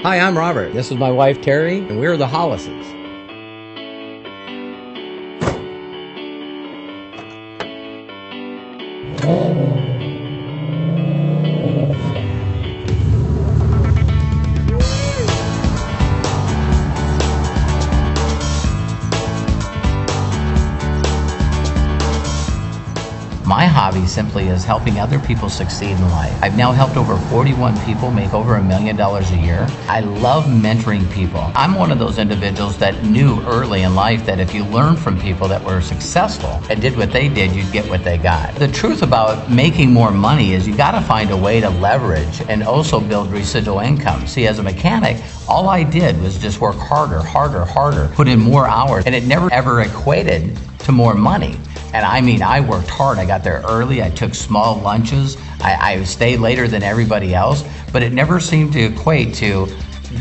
Hi, I'm Robert. This is my wife, Terry, and we're the Hollises. My hobby simply is helping other people succeed in life. I've now helped over 41 people make over $1 million a year. I love mentoring people. I'm one of those individuals that knew early in life that if you learn from people that were successful and did what they did, you'd get what they got. The truth about making more money is you gotta find a way to leverage and also build residual income. See, as a mechanic, all I did was just work harder, put in more hours, and it never ever equated to more money. And I mean, I worked hard. I got there early. I took small lunches. I stayed later than everybody else, but it never seemed to equate to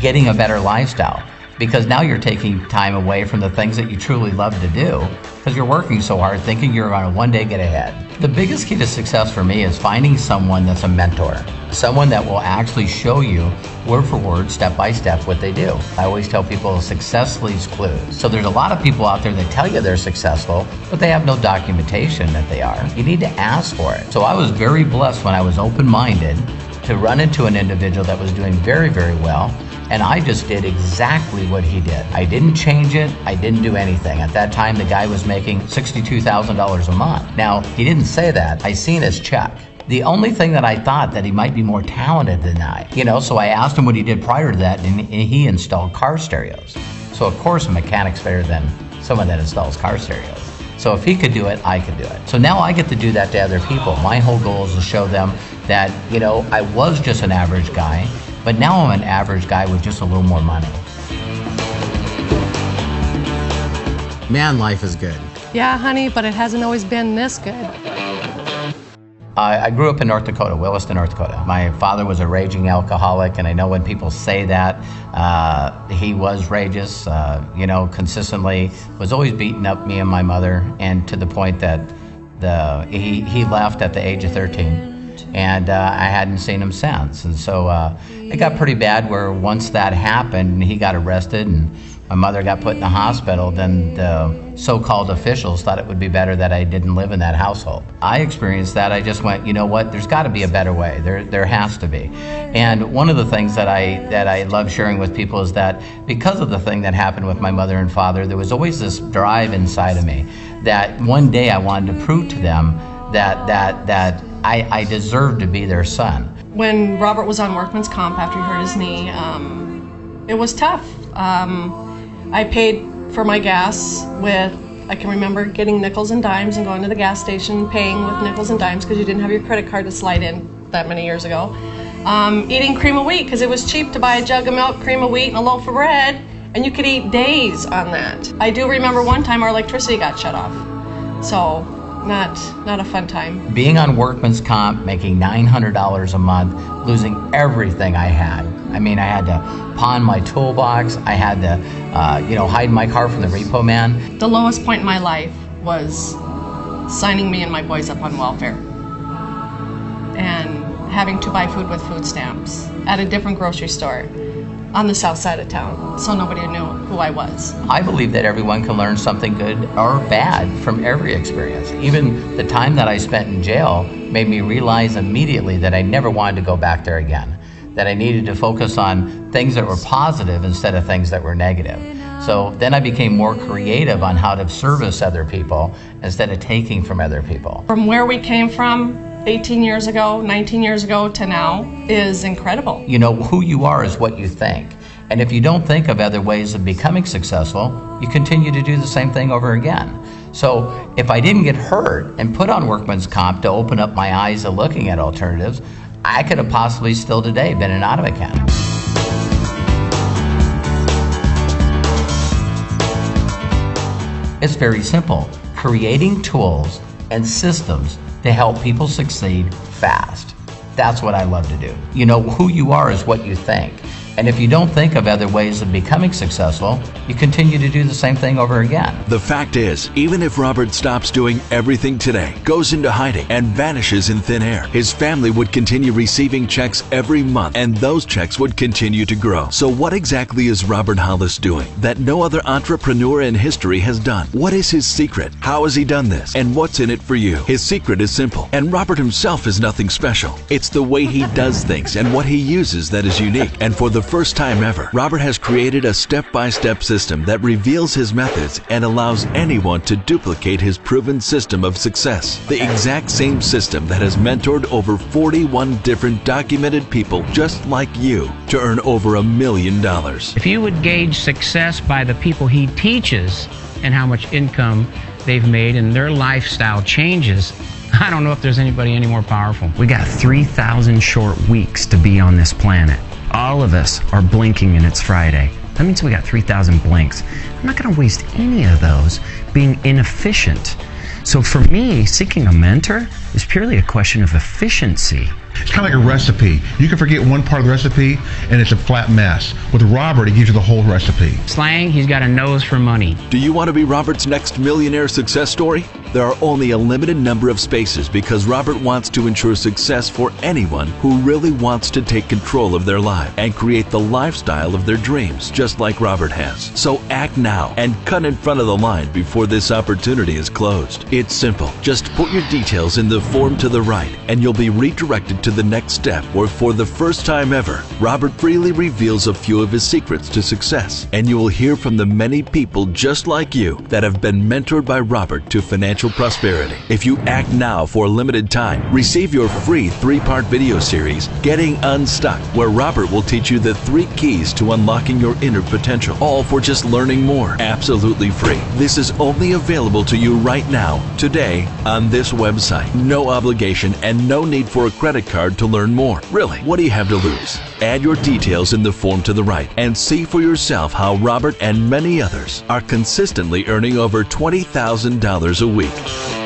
getting a better lifestyle, because now you're taking time away from the things that you truly love to do because you're working so hard thinking you're going to one day get ahead. The biggest key to success for me is finding someone that's a mentor, someone that will actually show you word for word, step by step, what they do. I always tell people success leaves clues. So there's a lot of people out there that tell you they're successful, but they have no documentation that they are. You need to ask for it. So I was very blessed when I was open-minded to run into an individual that was doing very, very well, and I just did exactly what he did. I didn't change it. I didn't do anything. At that time, the guy was making $62,000 a month. Now, he didn't say that. I seen his check. The only thing that I thought that he might be more talented than I, so I asked him what he did prior to that, and he installed car stereos. So of course, a mechanic's better than someone that installs car stereos. So if he could do it, I could do it. So now I get to do that to other people. My whole goal is to show them that, I was just an average guy, but now I'm an average guy with just a little more money. Man, life is good. Yeah, honey, but it hasn't always been this good. I grew up in North Dakota, Williston, North Dakota. My father was a raging alcoholic, and I know when people say that, he was rageous, consistently, was always beating up me and my mother, and to the point that he left at the age of 13. And I hadn't seen him since. And so it got pretty bad where once that happened and he got arrested and my mother got put in the hospital, then the so-called officials thought it would be better that I didn't live in that household. I experienced that. I just went, you know what, there's got to be a better way. There has to be. And one of the things that I love sharing with people is that because of the thing that happened with my mother and father, there was always this drive inside of me that one day I wanted to prove to them that I deserved to be their son. When Robert was on workman's comp after he hurt his knee, it was tough. I paid for my gas I can remember getting nickels and dimes and going to the gas station paying with nickels and dimes because you didn't have your credit card to slide in that many years ago. Eating cream of wheat because it was cheap to buy a jug of milk, cream of wheat, and a loaf of bread, and you could eat days on that. I do remember one time our electricity got shut off. So not a fun time. Being on workman's comp, making $900 a month, losing everything I had. I mean, I had to pawn my toolbox. I had to, hide my car from the repo man. The lowest point in my life was signing me and my boys up on welfare and having to buy food with food stamps at a different grocery store on the south side of town, so nobody knew who I was. I believe that everyone can learn something good or bad from every experience. Even the time that I spent in jail made me realize immediately that I never wanted to go back there again, that I needed to focus on things that were positive instead of things that were negative. So then I became more creative on how to service other people instead of taking from other people. From where we came from 18 years ago, 19 years ago to now is incredible. Who you are is what you think. And if you don't think of other ways of becoming successful, you continue to do the same thing over again. So if I didn't get hurt and put on workman's comp to open up my eyes to looking at alternatives, I could have possibly still today been an auto mechanic. It's very simple. Creating tools and systems to help people succeed fast. That's what I love to do. Who you are is what you think. And if you don't think of other ways of becoming successful, you continue to do the same thing over again. The fact is, even if Robert stops doing everything today, goes into hiding, and vanishes in thin air, his family would continue receiving checks every month, and those checks would continue to grow. So what exactly is Robert Hollis doing that no other entrepreneur in history has done? What is his secret? How has he done this? And what's in it for you? His secret is simple, and Robert himself is nothing special. It's the way he does things and what he uses that is unique. And for the first time ever, Robert has created a step-by-step system that reveals his methods and allows anyone to duplicate his proven system of success. The exact same system that has mentored over 41 different documented people just like you to earn over $1 million. If you would gauge success by the people he teaches and how much income they've made and their lifestyle changes, I don't know if there's anybody any more powerful. We got 3,000 short weeks to be on this planet. All of us are blinking and it's Friday. That means we got 3,000 blinks. I'm not going to waste any of those being inefficient. So for me, seeking a mentor is purely a question of efficiency. It's kind of like a recipe. You can forget one part of the recipe and it's a flat mess. With Robert, he gives you the whole recipe. Slang, he's got a nose for money. Do you want to be Robert's next millionaire success story? There are only a limited number of spaces because Robert wants to ensure success for anyone who really wants to take control of their life and create the lifestyle of their dreams, just like Robert has. So act now and cut in front of the line before this opportunity is closed. It's simple. Just put your details in the form to the right and you'll be redirected to the next step where for the first time ever, Robert freely reveals a few of his secrets to success, and you will hear from the many people just like you that have been mentored by Robert to financial prosperity. If you act now for a limited time, receive your free 3-part video series, Getting Unstuck, where Robert will teach you the 3 keys to unlocking your inner potential, all for just learning more, absolutely free. This is only available to you right now, today, on this website. No obligation and no need for a credit card to learn more. Really, what do you have to lose? Add your details in the form to the right and see for yourself how Robert and many others are consistently earning over $20,000 a week.